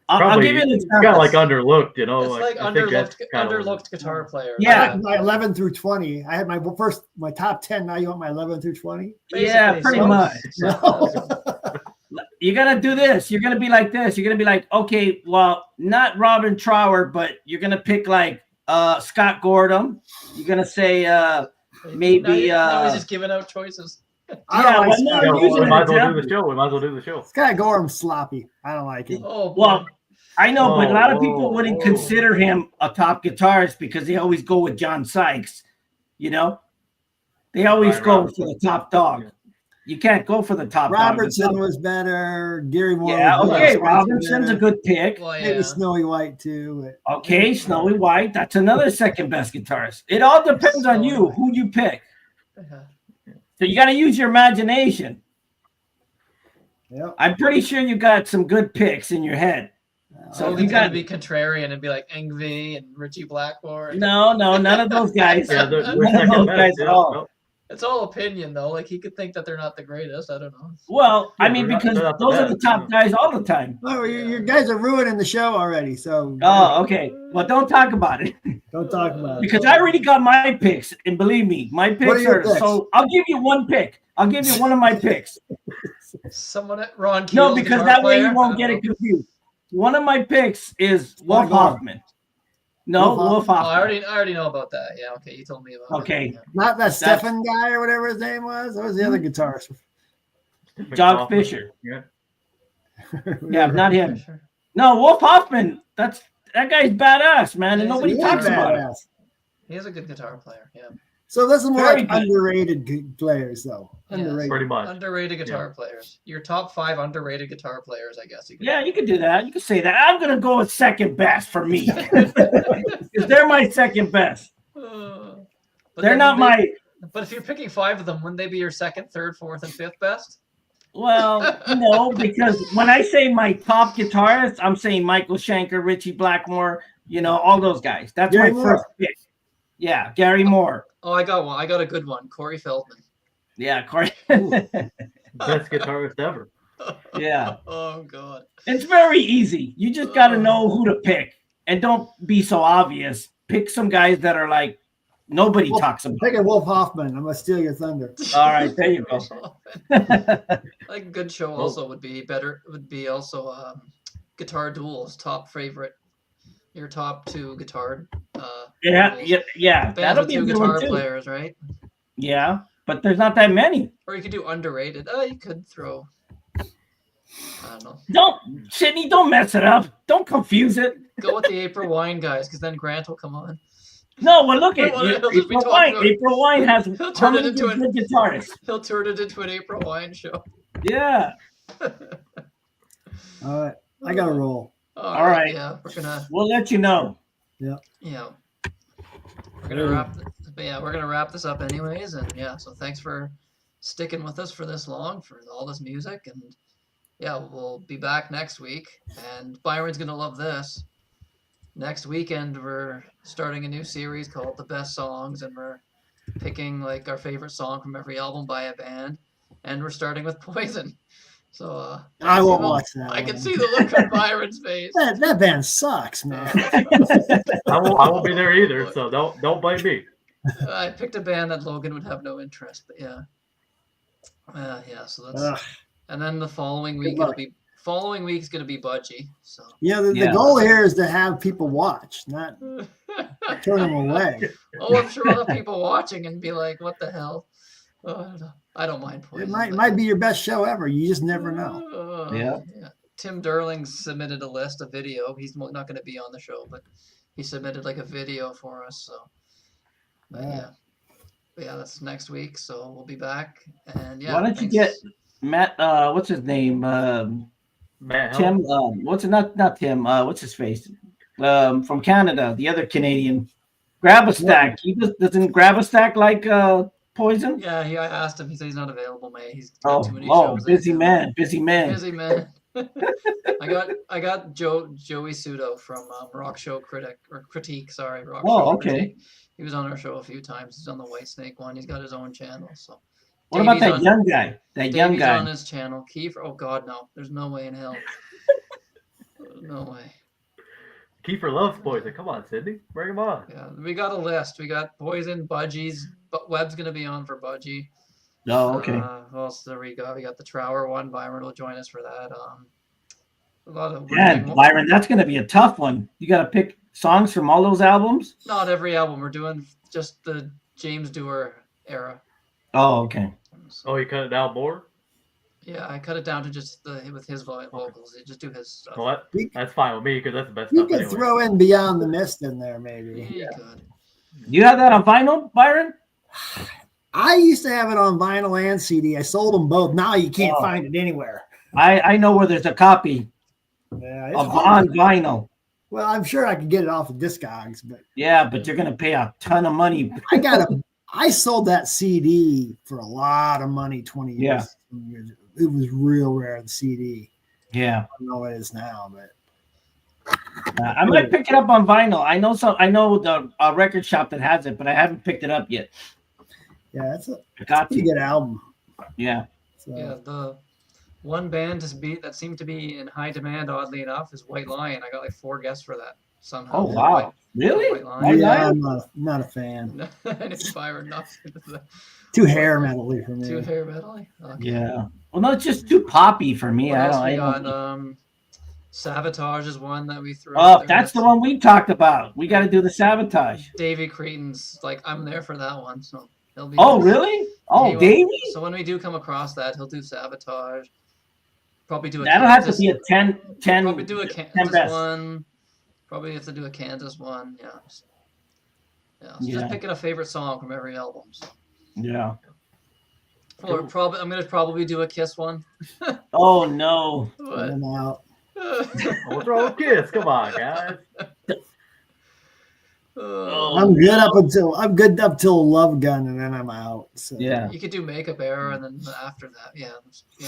I'll Probably give you an it's example. kind of like underlooked, you know. It's like I think that's underlooked guitar players. Yeah. I had my 11 through 20. I had my top 10. Now you want my 11 through 20? Yeah, Basically, pretty so. much. No. You're gonna do this. You're gonna be like this. You're gonna be like, okay, well, not Robin Trower, but you're gonna pick like Scott Gordon. You're gonna say maybe now he's just giving out choices. I don't like well, Scott no, we using Gorham. might as well example. do the show. We might as well do the show. Scott Gorham's sloppy. I don't like him. Oh, boy. Well, I know, but a lot of Whoa, people wouldn't whoa. consider him a top guitarist because they always go with John Sykes. You know, they always Brian go Robertson. for the top dog. Yeah. You can't go for the top Robertson dog. was better. Gary Moore. Yeah, was okay. better. Robinson's a good pick. Well, Maybe yeah. Snowy White too. But Okay, Snowy White. That's another second best guitarist. It all depends on you, who you pick. Yeah. So you got to use your imagination. yeah. I'm pretty sure you got some good picks in your head. So So you he's gonna got be contrarian and be like Engvie and Richie Blackmore. no, none of those guys. Yeah, we're None of second those best, guys yeah. at all. Well, It's all opinion though. Like he could think that they're not the greatest. I don't know. Well, I Yeah, mean, they're not- because they're not the those are the best, top guys all the time. Oh, you guys are ruining the show already. So Oh, okay. Well, don't talk about it don't talk about it. because I already got my picks, and believe me, my What are picks your are. picks? So I'll give you one pick. I'll give you one of my picks. Someone at Ron Keel, No, because guitar that way you player? won't get it confused. One of my picks is Wolf Like what? Hoffman. No, Wolf Wolf Oh, Hoffman. I already know about that. Yeah, okay, you told me about Okay. it. Yeah. Not that Stefan guy or whatever his name was. That was the other guitarist. John Fisher. Yeah. Yeah, not him. For sure. No, Wolf Hoffman. That guy's badass, man, and Yeah, nobody He is talks about it. badass. He is a good guitar player. Yeah. So this is more Very like good. underrated players, though. Yes. Underrated. Pretty much. Underrated guitar players. Your top 5 underrated guitar players, I guess. You could Yeah, you could do that. You could say that. I'm gonna go with second best for me because they're my second best. But They're then not would they- my. But if you're picking 5 of them, wouldn't they be your second, third, fourth, and fifth best? Well, no, because when I say my top guitarist, I'm saying Michael Schenker, Richie Blackmore, all those guys. That's Gary my Moore. first pick. Yeah, Gary Moore. Oh, I got one. I got a good one. Corey Feldman. Yeah, Corey. Best guitarist ever. Yeah, Oh God. it's very easy. You just got to know who to pick, and don't be so obvious. Pick some guys that are like nobody talks about. Pick a Wolf Hoffman. I'm gonna steal your thunder. All right, there you go. Like a good show also would be better. Would be also guitar duels. Top favorite. Your top 2 guitar. Yeah, duels. yeah. Bands That'll with be a 2 good one guitar too. players, right? Yeah, but there's not that many. Or you could do underrated. You could throw. I don't know. Don't, Sydney, don't mess it up. Don't confuse it. Go with the April Wine guys, because then Grant will come on. No, well, look at Well, he'll just be April talking Wine. about- April Wine has He'll how turn it many into good guitarists? He'll turn it into an April Wine show. Yeah. All right, I got to roll. All right. Yeah, we're gonna. We'll let you know. Yeah. We're gonna wrap. But yeah, we're gonna wrap this up anyways, and yeah. So thanks for sticking with us for this long, for all this music, and yeah, we'll be back next week. And Byron's gonna love this. Next weekend, we're starting a new series called The Best Songs, and we're picking like our favorite song from every album by a band, and we're starting with Poison. So I won't watch that. I can one. see the look on Byron's face. That band sucks, man. I won't be there either, so don't blame me. I picked a band that Logan would have no interest, but yeah. Yeah, so that's Ugh. and then the following Good week luck. following week's gonna be Budgie. So Yeah, the Yeah. goal here is to have people watch, not turn them away. oh, I'm sure we'll have people watching and be like, "What the hell?" I don't mind Poison. It might but- might be your best show ever. You just never know. Yeah. Tim Derling submitted a video. He's not going to be on the show, but he submitted like a video for us. So, but Yeah. yeah. But yeah, that's next week. So we'll be back. And yeah. Why don't you thanks. get Matt? What's his name? Matt Tim. What's it? Not Tim. What's his face? From Canada, the other Canadian. Grab a stack. He doesn't grab a stack like Poison. Yeah, I asked him. He said he's not available, mate. He's got too many Oh, shows. busy man. Busy man. Busy man. I got Joey Sudo from Rock Show Critique. Sorry, Rock Oh, Show okay. Critique. He was on our show a few times. He's on the White Snake one. He's got his own channel. So What about Davey's that on- young guy? That young Davey's guy. on his channel. Kiefer. Oh God, no. There's no way in hell. No way. Kiefer loves Poison. Come on, Sydney. Bring him on. Yeah, we got a list. We got Poison, Budgies, but Webb's gonna be on for Budgie. Oh, okay. What else do we got? We got the Trower one. Byron will join us for that. A lot of Yeah, Byron, that's going to be a tough one. You got to pick songs from all those albums? Not every album. We're doing just the James Dewar era. Oh, okay. Oh, you cut it down more? Yeah, I cut it down to just with his vocals. They just do his stuff. Well, that's fine with me because that's the best You stuff could anyway. throw in Beyond the Mist in there, maybe. Yeah, good. You have that on vinyl, Byron? I used to have it on vinyl and CD. I sold them both. Now you can't Oh. find it anywhere. I know where there's a copy Yeah, it's of hard. on vinyl. Well, I'm sure I could get it off of Discogs, but Yeah, but you're going to pay a ton of money. I sold that CD for a lot of money 20 years. Yeah. It was real rare, the CD. Yeah. I don't know what it is now, but I might pick it up on vinyl. I know the record shop that has it, but I haven't picked it up yet. yeah, it's a I got pretty to. good album. Yeah. So, Yeah, the one band that seemed to be in high demand, oddly enough, is White Lion. I got like 4 guests for that somehow. Oh, wow. Really? White Lion. yeah, I'm not a fan. And it's Byron, not Too hair metal-y for me. too hair metal. Okay. Yeah. Well, no, it's just too poppy for me. What I else don't. we I got? don't Sabotage is one that we threw. oh, out there. that's the one we talked about. We got to do the Sabotage. Davey Cretan's like I'm there for that one, so he'll be. Oh, really? Oh, He will- Davey? So when we do come across that, he'll do Sabotage. Probably do a. That'll have to Kansas- be a 10. Probably do a 10 Kansas best. one. Probably have to do a Kansas one. Yeah. Yeah. So Yeah. just picking a favorite song from every album. So. Yeah. Or Cool. probably I'm gonna probably do a Kiss one. Oh, no. But, I'm out. What's wrong with Kiss? Come on, guys. I'm good up till Love Gun, and then I'm out. So. Yeah. You could do Makeup Era, and then after that, yeah, you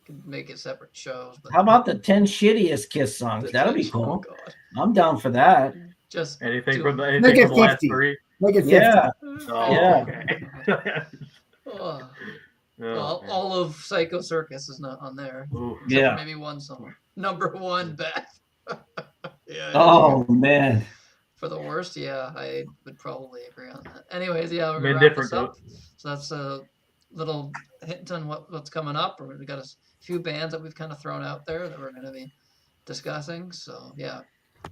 could make it separate shows. But How about the 10 shittiest Kiss songs? That'll be Oh, cool. God. I'm down for that. Just Anything do- from the Make it anything from the last 50. 3? Make it 50. Yeah. Oh, Yeah. okay. Oh, Oh, well, man. all of Psycho Circus is not on there. Ooh. Except Yeah. for maybe one song. Number 1, Beth. Yeah. Oh, man. For the worst, yeah, I would probably agree on that. Anyways, yeah, we're I'm gonna wrap this indifferent, up. So that's a little hint on what's coming up. We've got a few bands that we've kind of thrown out there that we're going to be discussing. So yeah,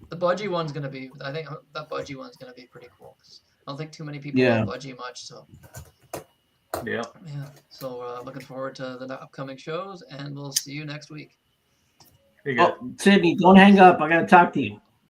the Budgie one's going to be. I think that Budgie one's going to be pretty cool. I don't think too many people Yeah. know Budgie much. So Yeah. yeah, so looking forward to the upcoming shows, and we'll see you next week. You got Oh, Sydney, don't hang up. I got to talk to you.